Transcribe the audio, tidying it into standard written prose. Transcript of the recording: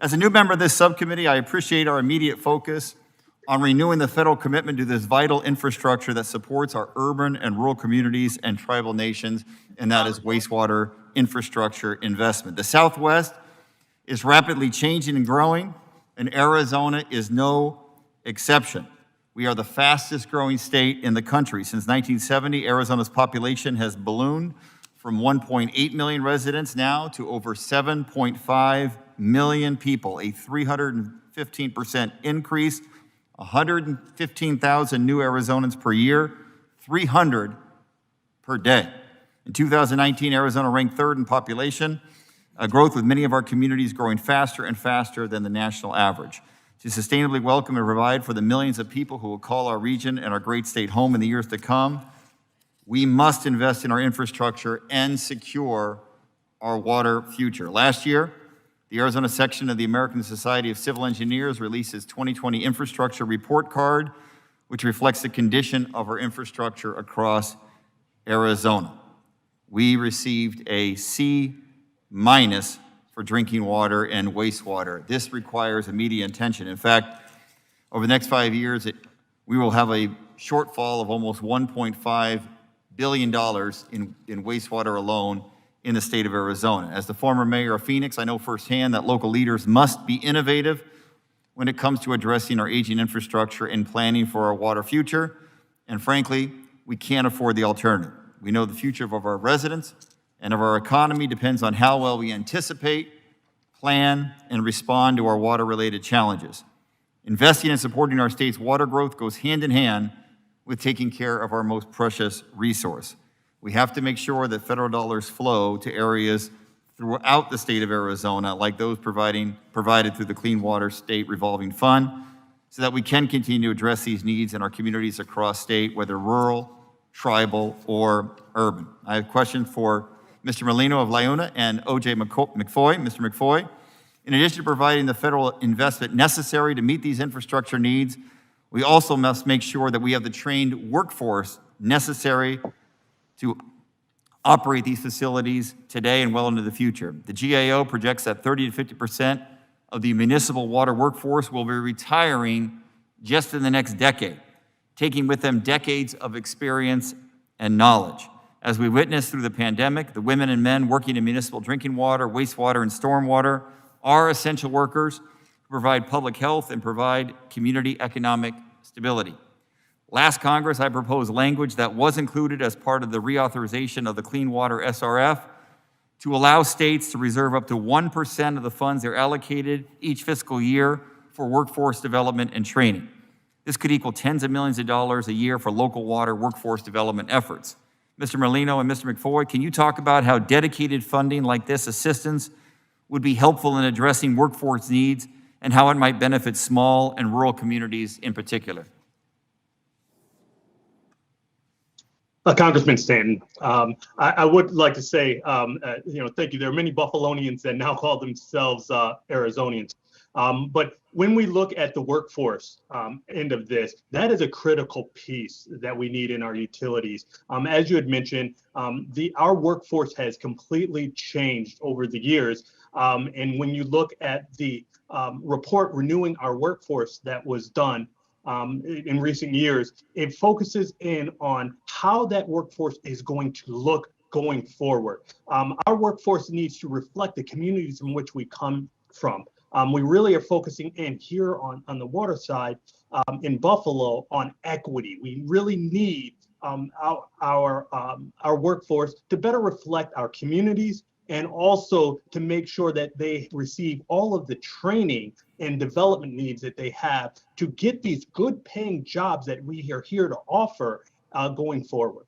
As a new member of this subcommittee, I appreciate our immediate focus on renewing the federal commitment to this vital infrastructure that supports our urban and rural communities and tribal nations, and that is wastewater infrastructure investment. The Southwest is rapidly changing and growing, and Arizona is no exception. We are the fastest growing state in the country. Since 1970, Arizona's population has ballooned from 1.8 million residents now to over 7.5 million people, a 315% increase, 115,000 new Arizonans per year, 300 per day. In 2019, Arizona ranked third in population growth, with many of our communities growing faster and faster than the national average. To sustainably welcome and provide for the millions of people who will call our region and our great state home in the years to come, we must invest in our infrastructure and secure our water future. Last year, the Arizona section of the American Society of Civil Engineers released its 2020 infrastructure report card, which reflects the condition of our infrastructure across Arizona. We received a C- for drinking water and wastewater. This requires immediate attention. In fact, over the next 5 years, we will have a shortfall of almost $1.5 billion in wastewater alone in the state of Arizona. As the former mayor of Phoenix, I know firsthand that local leaders must be innovative when it comes to addressing our aging infrastructure and planning for our water future. And frankly, we can't afford the alternative. We know the future of our residents and of our economy depends on how well we anticipate, plan, and respond to our water-related challenges. Investing and supporting our state's water growth goes hand in hand with taking care of our most precious resource. We have to make sure that federal dollars flow to areas throughout the state of Arizona, like those provided through the Clean Water State Revolving Fund, so that we can continue to address these needs in our communities across state, whether rural, tribal, or urban. I have questions for Mr. Molino of Liuna and O.J. McFoy. Mr. McFoy, in addition to providing the federal investment necessary to meet these infrastructure needs, we also must make sure that we have the trained workforce necessary to operate these facilities today and well into the future. The GAO projects that 30 to 50% of the municipal water workforce will be retiring just in the next decade, taking with them decades of experience and knowledge. As we witnessed through the pandemic, the women and men working in municipal drinking water, wastewater, and stormwater are essential workers who provide public health and provide community economic stability. Last Congress, I proposed language that was included as part of the reauthorization of the Clean Water SRF to allow states to reserve up to 1% of the funds they're allocated each fiscal year for workforce development and training. This could equal tens of millions of dollars a year for local water workforce development efforts. Mr. Molino and Mr. McFoy, can you talk about how dedicated funding like this assistance would be helpful in addressing workforce needs and how it might benefit small and rural communities in particular? Congressman Stanton, I would like to say, thank you. There are many Buffalonians that now call themselves Arizonians. But when we look at the workforce end of this, that is a critical piece that we need in our utilities. As you had mentioned, our workforce has completely changed over the years. And when you look at the report renewing our workforce that was done in recent years, it focuses in on how that workforce is going to look going forward. Our workforce needs to reflect the communities in which we come from. We really are focusing in here on the water side in Buffalo on equity. We really need our workforce to better reflect our communities and also to make sure that they receive all of the training and development needs that they have to get these good paying jobs that we are here to offer going forward.